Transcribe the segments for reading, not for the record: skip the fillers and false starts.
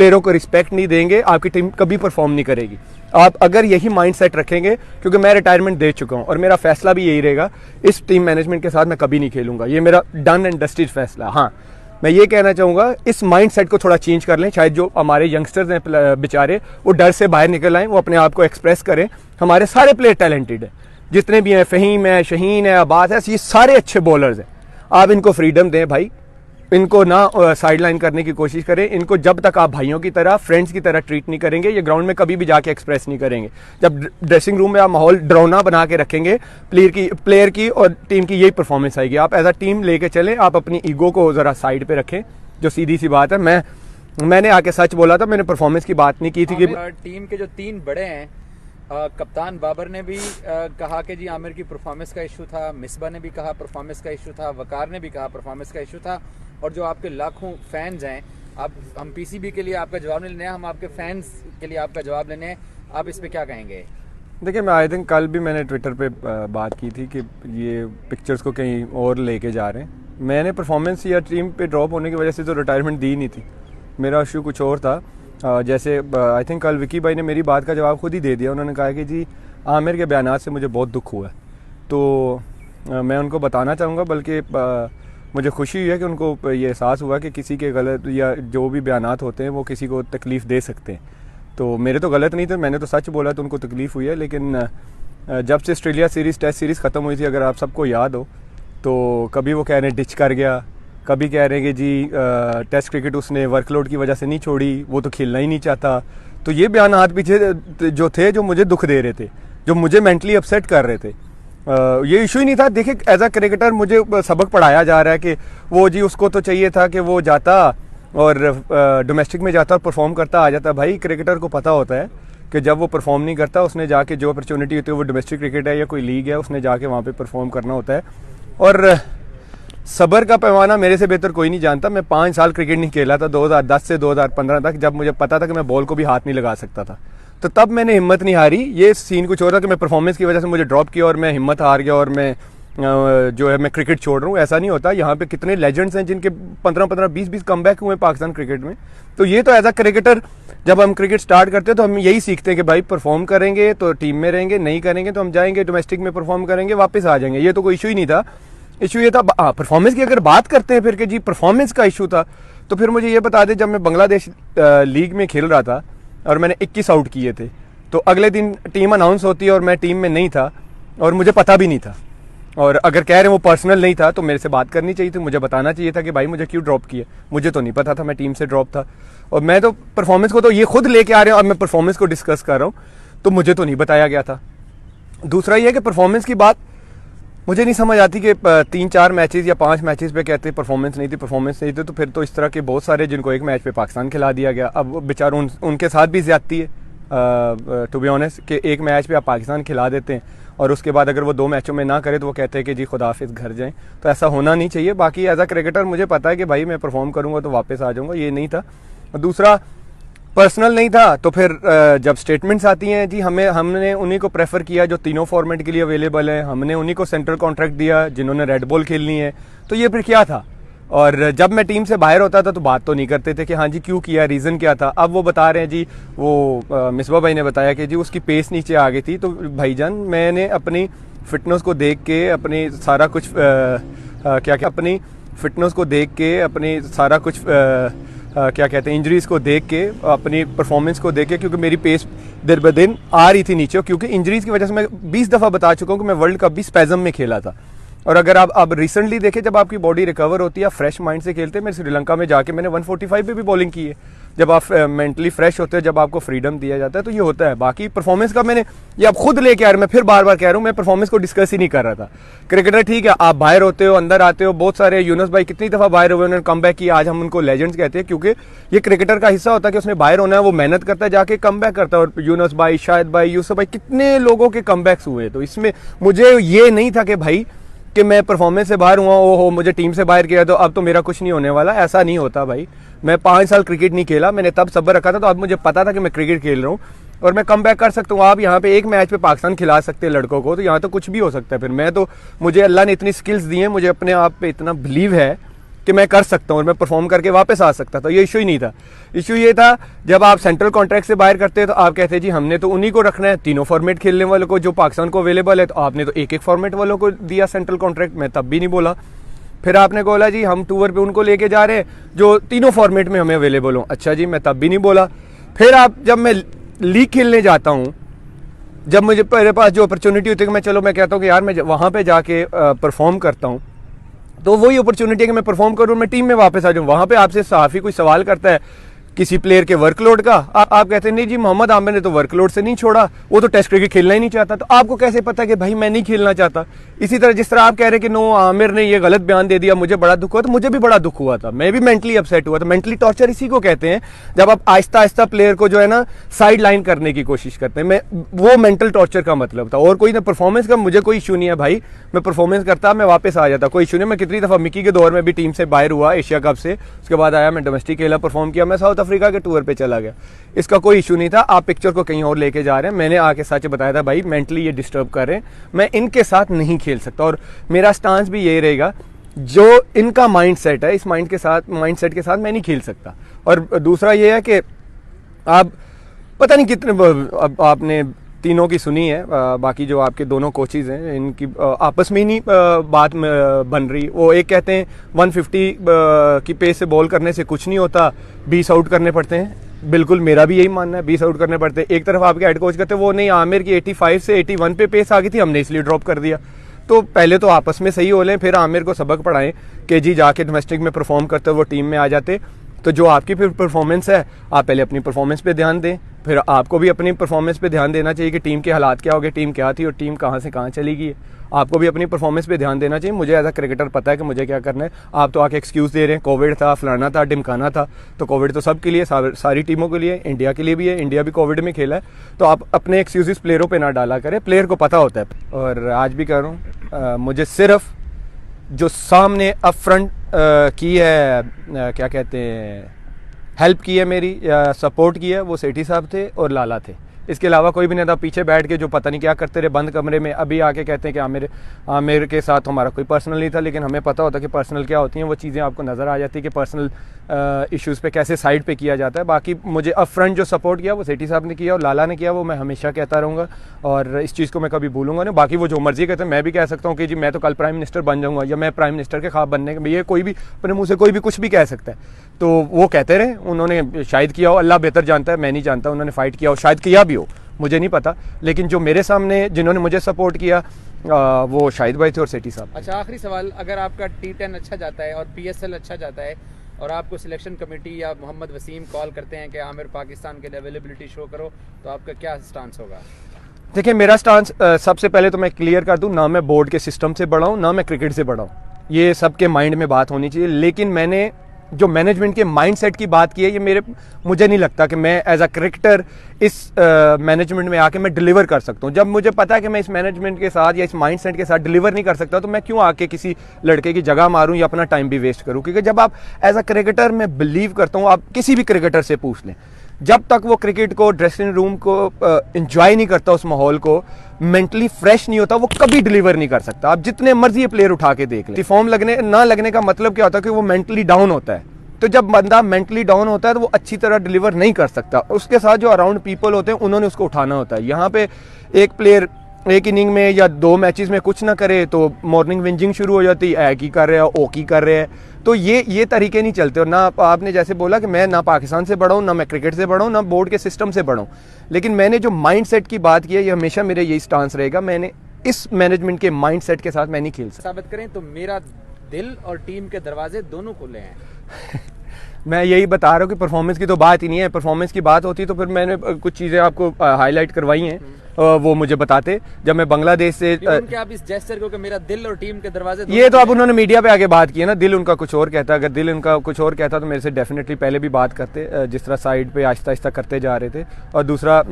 प्लेयरों को रिस्पेक्ट नहीं देंगे, आपकी टीम कभी परफॉर्म नहीं करेगी। आप अगर यही माइंडसेट रखेंगे, क्योंकि मैं रिटायरमेंट दे चुका हूं और मेरा फैसला भी यही रहेगा, इस टीम मैनेजमेंट के साथ मैं कभी नहीं खेलूंगा, ये मेरा डन एंड डस्टेड फैसला। हाँ, मैं ये कहना चाहूँगा इस माइंडसेट को थोड़ा चेंज कर लें। शायद जो हमारे यंगस्टर्स हैं बेचारे, वो डर से बाहर निकल आएँ, वो अपने आप को एक्सप्रेस करें। हमारे सारे प्लेयर टैलेंटेड हैं, जितने भी हैं, फ़हीम है, शहीन है, अब्बास है, ये सारे अच्छे बॉलर्स हैं। आप इनको फ्रीडम दें भाई, इनको ना साइड लाइन करने की कोशिश करें। इनको जब तक आप भाइयों की तरह, फ्रेंड्स की तरह ट्रीट नहीं करेंगे, ये ग्राउंड में कभी भी जाके एक्सप्रेस नहीं करेंगे। जब ड्रेसिंग रूम में आप माहौल डरावना बना के रखेंगे, प्लेयर की और टीम की यही परफॉर्मेंस आएगी। आप एज अ टीम लेके चलें, आप अपनी ईगो को ज़रा साइड पे रखें, जो सीधी सी बात है। मैंने आके सच बोला था, मैंने परफॉर्मेंस की बात नहीं की थी कि टीम के जो 3 बड़े हैं, कप्तान बाबर ने भी कहा कि जी आमिर की परफॉर्मेंस का इशू था, मिसबा ने भी कहा परफॉर्मेंस का इशू था, वकार ने भी कहा परफॉर्मेंस का इशू था, और जो आपके लाखों फैंस हैं, अब हम पीसीबी के लिए आपका जवाब नहीं लेने हैं, हम आपके फैंस के लिए आपका जवाब लेने हैं। आप इस पे क्या कहेंगे? देखिए, मैं आई थिंक कल भी मैंने ट्विटर पे बात की थी कि ये पिक्चर्स को कहीं और लेके जा रहे हैं। मैंने परफॉर्मेंस या टीम पे ड्रॉप होने की वजह से तो रिटायरमेंट दी नहीं थी, मेरा इशू कुछ और था। जैसे आई थिंक कल विकी भाई ने मेरी बात का जवाब खुद ही दे दिया। उन्होंने कहा कि जी आमिर के बयानात से मुझे बहुत दुख हुआ है, तो मैं उनको बताना चाहूँगा, बल्कि मुझे खुशी हुई है कि उनको ये एहसास हुआ कि किसी के गलत या जो भी बयानात होते हैं वो किसी को तकलीफ़ दे सकते हैं। तो मेरे तो गलत नहीं थे, मैंने तो सच बोला, तो उनको तकलीफ़ हुई है। लेकिन जब से ऑस्ट्रेलिया सीरीज़, टेस्ट सीरीज़ ख़त्म हुई थी, अगर आप सबको याद हो, तो कभी वो कह रहे हैं डिच कर गया, कभी कह रहे हैं कि जी टेस्ट क्रिकेट उसने वर्कलोड की वजह से नहीं छोड़ी, वो तो खेलना ही नहीं चाहता। तो ये बयानात पीछे जो थे, जो मुझे दुख दे रहे थे, जो मुझे मेंटली अपसेट कर रहे थे। ये इशू ही नहीं था। देखिए, एज अ क्रिकेटर मुझे सबक पढ़ाया जा रहा है कि वो जी उसको तो चाहिए था कि वो जाता और डोमेस्टिक में जाता और परफॉर्म करता आ जाता। भाई, क्रिकेटर को पता होता है कि जब वो परफॉर्म नहीं करता, उसने जाके जो अपॉर्चुनिटी होती है, वो डोमेस्टिक क्रिकेट है या कोई लीग है, उसने जाके वहाँ पे परफॉर्म करना होता है। और सब्र का पैमाना मेरे से बेहतर कोई नहीं जानता। मैं 5 साल क्रिकेट नहीं खेला था, 2010 से 2015 तक, जब मुझे पता था कि मैं बॉल को भी हाथ नहीं लगा सकता था। तो तब मैंने हिम्मत नहीं हारी। ये सीन कुछ और था कि मैं परफॉर्मेंस की वजह से मुझे ड्रॉप किया और मैं हिम्मत हार गया और मैं जो है मैं क्रिकेट छोड़ रहा हूँ। ऐसा नहीं होता। यहाँ पे कितने लेजेंड्स हैं जिनके 15-15, 20-20 कमबैक हुए पाकिस्तान क्रिकेट में। तो ये तो एज अ क्रिकेटर जब हम क्रिकेट स्टार्ट करते हैं तो हम यही सीखते हैं कि भाई परफॉर्म करेंगे तो टीम में रहेंगे, नहीं करेंगे तो हम जाएंगे डोमेस्टिक में परफॉर्म करेंगे, वापस आ जाएंगे। ये तो कोई इशू ही नहीं था। इशू ये था परफॉर्मेंस की। अगर बात करते हैं फिर कि जी परफॉर्मेंस का इशू था, तो फिर मुझे ये बता दें, जब मैं बांग्लादेश लीग में खेल रहा था और मैंने 21 आउट किए थे, तो अगले दिन टीम अनाउंस होती है और मैं टीम में नहीं था और मुझे पता भी नहीं था। और अगर कह रहे हैं वो पर्सनल नहीं था, तो मेरे से बात करनी चाहिए थी, मुझे बताना चाहिए था कि भाई मुझे क्यों ड्रॉप किया। मुझे तो नहीं पता था, मैं टीम से ड्रॉप था। और मैं तो परफॉर्मेंस को तो ये खुद लेके आ रहे हैं और मैं परफॉर्मेंस को डिस्कस कर रहा हूँ, तो मुझे तो नहीं बताया गया था। दूसरा ये है कि परफॉर्मेंस की बात मुझे नहीं समझ आती कि 3-4 मैचेस या 5 मैचेस पे कहते हैं परफॉर्मेंस नहीं थी, तो फिर तो इस तरह के बहुत सारे जिनको एक मैच पे पाकिस्तान खिला दिया गया। अब बेचारों उनके साथ भी ज्यादती है, टू बी ऑनेस्ट, कि एक मैच पे आप पाकिस्तान खिला देते हैं और उसके बाद अगर वो 2 मैचों में ना करे तो वो कहते हैं कि जी खुदा हाफिज़, घर जाएं। तो ऐसा होना नहीं चाहिए। बाकी एज अ क्रिकेटर मुझे पता है कि भाई मैं परफॉर्म करूँगा तो वापस आ जाऊँगा, ये नहीं था। दूसरा, पर्सनल नहीं था। तो फिर जब स्टेटमेंट्स आती हैं, जी हमने उन्हीं को प्रेफर किया जो तीनों फॉर्मेट के लिए अवेलेबल हैं, हमने उन्हीं को सेंट्रल कॉन्ट्रैक्ट दिया जिन्होंने रेड बॉल खेलनी है। तो ये फिर क्या था? और जब मैं टीम से बाहर होता था तो बात तो नहीं करते थे कि हाँ जी क्यों किया, रीज़न क्या था। अब वो बता रहे हैं जी, वो मिसबा भाई ने बताया कि जी उसकी पेस नीचे आ गई थी। तो भाईजान, मैंने अपनी फिटनेस को देख के, अपनी सारा कुछ अपनी फिटनेस को देख के, अपनी सारा कुछ क्या कहते हैं, इंजरीज को देख के, अपनी परफॉर्मेंस को देख के, क्योंकि मेरी पेस दिन ब दिन आ रही थी नीचे, क्योंकि इंजरीज की वजह से मैं 20 दफ़ा बता चुका हूँ कि मैं वर्ल्ड कप भी स्पैज़म में खेला था। और अगर आप अब रिसेंटली देखें, जब आपकी बॉडी रिकवर होती है, फ्रेश माइंड से खेलते हैं। मैं श्रीलंका में जाके मैंने 145 पे भी बॉलिंग की है। जब आप मेंटली फ्रेश होते हैं, जब आपको फ्रीडम दिया जाता है, तो ये होता है। बाकी परफॉर्मेंस का मैंने ये आप खुद लेके आ रहे हैं, मैं फिर बार बार कह रहा हूँ, मैं परफॉर्मेंस को डिस्कस ही नहीं कर रहा था। क्रिकेटर ठीक है, आप बाहर होते हो, अंदर आते हो। बहुत सारे यूनुस भाई कितनी दफ़ा बाहर हुए, उन्होंने कम बैक किया। आज हम उनको लेजेंड्स कहते हैं, क्योंकि ये क्रिकेटर का हिस्सा होता है कि उसने बाहर होना है, वो मेहनत करता है, जाके कम बैक करता है। और यूनुस भाई, शाहिद भाई, यूसुफ भाई, कितने लोगों के कम बैक्स हुए। तो इसमें मुझे ये नहीं था कि भाई कि मैं परफॉर्मेंस से बाहर हुआ, ओहो मुझे टीम से बाहर किया तो अब तो मेरा कुछ नहीं होने वाला। ऐसा नहीं होता भाई। मैं 5 साल क्रिकेट नहीं खेला, मैंने तब सब्र रखा था, तो अब मुझे पता था कि मैं क्रिकेट खेल रहा हूँ और मैं कम बैक कर सकता हूँ। आप यहाँ पे एक मैच पे पाकिस्तान खिला सकते हैं लड़कों को, तो यहाँ तो कुछ भी हो सकता है। फिर मैं तो, मुझे अल्लाह ने इतनी स्किल्स दी हैं, मुझे अपने आप पे इतना बिलीव है कि मैं कर सकता हूँ और मैं परफॉर्म करके वापस आ सकता था। ये इशू ही नहीं था। इशू ये था जब आप सेंट्रल कॉन्ट्रैक्ट से बाहर करते हैं तो आप कहते हैं जी हमने तो उन्हीं को रखना है, तीनों फॉर्मेट खेलने वालों को जो पाकिस्तान को अवेलेबल है, तो आपने तो एक एक फॉर्मेट वालों को दिया सेंट्रल कॉन्ट्रैक्ट। मैं तब भी नहीं बोला। फिर आपने बोला जी हम टूर पे उनको लेके जा रहे हैं जो तीनों फॉर्मेट में हमें अवेलेबल हो। अच्छा जी, मैं तब भी नहीं बोला। फिर आप जब मैं लीग खेलने जाता हूँ, जब मुझे मेरे पास जो अपॉर्चुनिटी होती है कि मैं चलो मैं कहता हूँ कि यार मैं वहाँ पे जाके परफॉर्म करता हूँ, तो वही अपॉर्चुनिटी है कि मैं परफॉर्म करूँ, मैं टीम में वापस आ जाऊँ। वहाँ पे आपसे सहाफ़ी कोई सवाल करता है किसी प्लेयर के वर्कलोड का, आप कहते हैं नहीं जी मोहम्मद आमिर ने तो वर्कलोड से नहीं छोड़ा, वो तो टेस्ट क्रिकेट खेलना ही नहीं चाहता। तो आपको कैसे पता कि भाई मैं नहीं खेलना चाहता? इसी तरह जिस तरह आप कह रहे हैं कि नो आमिर ने ये गलत बयान दे दिया, मुझे बड़ा दुख हुआ, तो मुझे भी बड़ा दुख हुआ था, मैं भी मेंटली अपसेट हुआ था। मेंटली टॉर्चर इसी को कहते हैं जब आप आहिस्ता आहिस्ता प्लेयर को जो है ना साइड लाइन करने की कोशिश करते हैं। मैं वो मेंटल टॉर्चर का मतलब था, और कोई ना परफॉर्मेंस का मुझे कोई इशू नहीं है भाई, मैं परफॉर्मेंस करता, मैं वापस आ जाता, कोई इशू नहीं। मैं कितनी दफ़ा मिकी के दौर में भी टीम से बाहर हुआ एशिया कप से, उसके बाद आया मैं डोमेस्टिक खेला, परफॉर्म किया, मैं साउथ अफ्रीका के टूर पे चला गया। इसका कोई इशू नहीं था। आप पिक्चर को कहीं और लेके जा रहे हैं। मैंने आके सच बताया था भाई मेंटली ये डिस्टर्ब कर रहे हैं, मैं इनके साथ नहीं खेल सकता, और मेरा स्टांस भी यही रहेगा जो इनका माइंड सेट है, इस माइंड सेट के साथ मैं नहीं खेल सकता। और दूसरा ये है कि आप पता नहीं कितने आपने तीनों की सुनी है, बाकी जो आपके दोनों कोचेज हैं इनकी आपस में ही नहीं बात बन रही। वो एक कहते हैं 150 की पेस से बॉल करने से कुछ नहीं होता, 20 आउट करने पड़ते हैं। बिल्कुल मेरा भी यही मानना है, 20 आउट करने पड़ते हैं। एक तरफ आपके हेड कोच कहते हैं वो नहीं, आमिर की 85 से 81 पे पेस आ गई थी, हमने इसलिए ड्रॉप कर दिया। तो पहले तो आपस में सही हो लें, फिर आमिर को सबक पढ़ाएं कि जी जाके डोमेस्टिक में परफॉर्म करते वो टीम में आ जाते। तो जो आपकी फिर परफॉर्मेंस है, आप पहले अपनी परफॉर्मेंस पे ध्यान दें, फिर आपको भी अपनी परफॉर्मेंस पे ध्यान देना चाहिए कि टीम के हालात क्या हो गए, टीम क्या थी और टीम कहाँ से कहाँ चली गई है। आपको भी अपनी परफॉर्मेंस पे ध्यान देना चाहिए। मुझे एज अ क्रिकेटर पता है कि मुझे क्या करना है। आप तो आके एक्सक्यूज़ दे रहे हैं, कोविड था, फलाना था, ढिमकाना था। तो कोविड तो सबके लिए, सारी टीमों के लिए, इंडिया के लिए भी है, इंडिया भी कोविड में खेला है। तो आप अपने एक्सक्यूज़ प्लेयरों पर ना डाला करें, प्लेयर को पता होता है। और आज भी कह रहा हूँ, मुझे सिर्फ जो सामने अप फ्रंट की है, क्या कहते हैं, हेल्प की है मेरी या सपोर्ट की है, वो सेठी साहब थे और लाला थे। इसके अलावा कोई भी नहीं था। पीछे बैठ के जो पता नहीं क्या करते रहे बंद कमरे में, अभी आके कहते हैं कि आमिर के साथ हमारा कोई पर्सनल नहीं था, लेकिन हमें पता होता कि पर्सनल क्या होती हैं। वो चीज़ें आपको नज़र आ जाती है कि पर्सनल इश्यूज़ पे कैसे साइड पे किया जाता है। बाकी मुझे अप फ्रंट जो सपोर्ट किया वो सेठी साहब ने किया और लाला ने किया, वो मैं हमेशा कहता रहूँगा और इस चीज़ को मैं कभी भूलूंगा नहीं। बाकी वो जो मर्जी कहते हैं, मैं भी कह सकता हूँ कि जी मैं तो कल प्राइम मिनिस्टर बन जाऊँगा या मैं प्राइम मिनिस्टर के ख्वाब बनने के, ये कोई भी अपने मुँह से कोई भी कुछ भी कह सकता है। तो वो कहते रहे, उन्होंने शायद किया हो, अल्लाह बेहतर जानता है, मैं नहीं जानता। उन्होंने फाइट किया हो, शायद किया भी हो, मुझे नहीं पता। लेकिन जो मेरे सामने जिन्होंने मुझे सपोर्ट किया वो शाहिद भाई थे और सेठी साहब। अच्छा, आखिरी सवाल, अगर आपका T10 अच्छा जाता है और PSL अच्छा जाता है और आपको सिलेक्शन कमेटी या मोहम्मद वसीम कॉल करते हैं कि आमिर पाकिस्तान के लिए अवेलेबिलिटी शो करो, तो आपका क्या स्टांस होगा? देखिए मेरा स्टांस सबसे पहले तो मैं क्लियर कर दूं, ना मैं बोर्ड के सिस्टम से बड़ा हूं, ना मैं क्रिकेट से बड़ा हूं। ये सबके माइंड में बात होनी चाहिए। लेकिन मैंने जो मैनेजमेंट के माइंडसेट की बात की है, ये मुझे नहीं लगता कि मैं एज अ क्रिकेटर इस मैनेजमेंट में आके मैं डिलीवर कर सकता हूँ। जब मुझे पता है कि मैं इस मैनेजमेंट के साथ या इस माइंडसेट के साथ डिलीवर नहीं कर सकता, तो मैं क्यों आके किसी लड़के की जगह मारूं या अपना टाइम भी वेस्ट करूं? क्योंकि जब आप एज अ क्रिकेटर, मैं बिलीव करता हूँ, आप किसी भी क्रिकेटर से पूछ लें, जब तक वो क्रिकेट को, ड्रेसिंग रूम को एंजॉय नहीं करता, उस माहौल को मेंटली फ्रेश नहीं होता, वो कभी डिलीवर नहीं कर सकता। आप जितने मर्जी प्लेयर उठा के देख लें, फॉर्म लगने ना लगने का मतलब क्या होता है कि वो मेंटली डाउन होता है। तो जब बंदा मेंटली डाउन होता है तो वो अच्छी तरह डिलीवर नहीं कर सकता। उसके साथ जो अराउंड पीपल होते हैं उन्होंने उसको उठाना होता है। यहाँ पे एक प्लेयर एक इनिंग में या 2 मैचेस में कुछ ना करे तो मॉर्निंग विंजिंग शुरू हो जाती है, ए की कर रहे हैं, ओ की कर रहे हैं। तो ये तरीके नहीं चलते। और ना आपने जैसे बोला कि मैं ना पाकिस्तान से बड़ा हूँ, ना मैं क्रिकेट से बड़ा हूँ, ना बोर्ड के सिस्टम से बड़ा हूँ, लेकिन मैंने जो माइंड सेट की बात की है, ये हमेशा मेरे यही स्टांस रहेगा, मैंने इस मैनेजमेंट के माइंड सेट के साथ मैं नहीं खेल सकता। साबित करें तो मेरा दिल और टीम के दरवाजे दोनों खुले हैं। मैं यही बता रहा हूँ कि परफॉर्मेंस की तो बात ही नहीं है। परफॉर्मेंस की बात होती तो फिर मैंने कुछ चीज़ें आपको हाईलाइट करवाई हैं, वो मुझे बताते। जब मैं बांग्लादेश से उनके आप इस जेस्चर को कि मेरा दिल और टीम के दरवाजे, ये तो अब उन्होंने मीडिया पे आके बात की है ना, दिल उनका कुछ और कहता। अगर दिल उनका कुछ और कहता तो मेरे से डेफिनेटली पहले भी बात करते, जिस तरह साइड पे आहिस्ता आहिस्ता करते जा रहे थे। और दूसरा,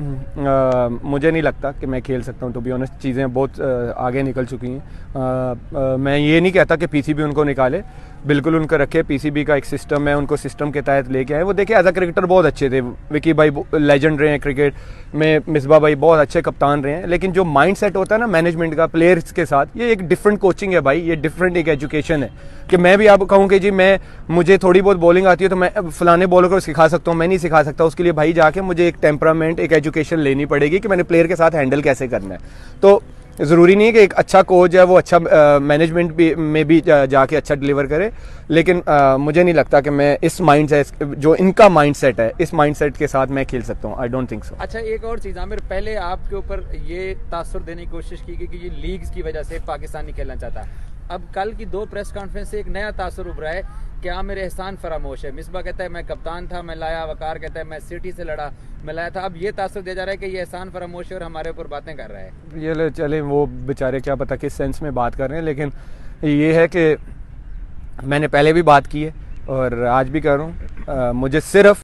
मुझे नहीं लगता कि मैं खेल सकता हूँ, टू बी ऑनेस्ट। चीज़ें बहुत आगे निकल चुकी हैं। मैं ये नहीं कहता कि पीसीबी उनको निकाले, बिल्कुल उनका रखे। पीसीबी का एक सिस्टम है, उनको सिस्टम के तहत लेके आए। वो देखिए एज अ क्रिकेटर बहुत अच्छे थे, विकी भाई लेजेंड रहे हैं क्रिकेट में, मिसबा भाई बहुत अच्छे कप्तान रहे हैं, लेकिन जो माइंड सेट होता है ना मैनेजमेंट का प्लेयर्स के साथ, ये एक डिफरेंट कोचिंग है भाई, ये डिफरेंट एक एजुकेशन है। कि मैं भी आप कहूँ कि जी मुझे थोड़ी बहुत बॉलिंग आती है तो मैं फलाने बॉलर को सिखा सकता हूँ, मैं नहीं सिखा सकता। उसके लिए भाई जाके मुझे एक टेम्परामेंट, एक एजुकेशन लेनी पड़ेगी कि मैंने प्लेयर के साथ हैंडल कैसे करना है। तो ज़रूरी नहीं है कि एक अच्छा कोच है वो अच्छा मैनेजमेंट भी में भी जाके अच्छा डिलीवर करे, लेकिन मुझे नहीं लगता कि मैं इस माइंड सेट, जो इनका माइंड सेट है, इस माइंड सेट के साथ मैं खेल सकता हूँ। I don't think so. अच्छा, एक और चीज़ आमिर, पहले आपके ऊपर ये तासुर देने की कोशिश की गई कि ये लीग्स की वजह से पाकिस्तान नहीं खेलना चाहता। अब कल की 2 प्रेस कॉन्फ्रेंस से एक नया तासुर उभरा है कि आमिर एहसान फरामोश है। मिसबा कहता है मैं कप्तान था, मैं लाया। वकार कहता है मैं सिटी से लड़ा, मैं लाया था। अब ये तासुर दिया जा रहा है कि ये एहसान फरामोश है और हमारे ऊपर बातें कर रहा है। ये चले, वो बेचारे क्या पता किस सेंस में बात कर रहे हैं, लेकिन ये है कि मैंने पहले भी बात की है और आज भी कर रहा हूँ। मुझे सिर्फ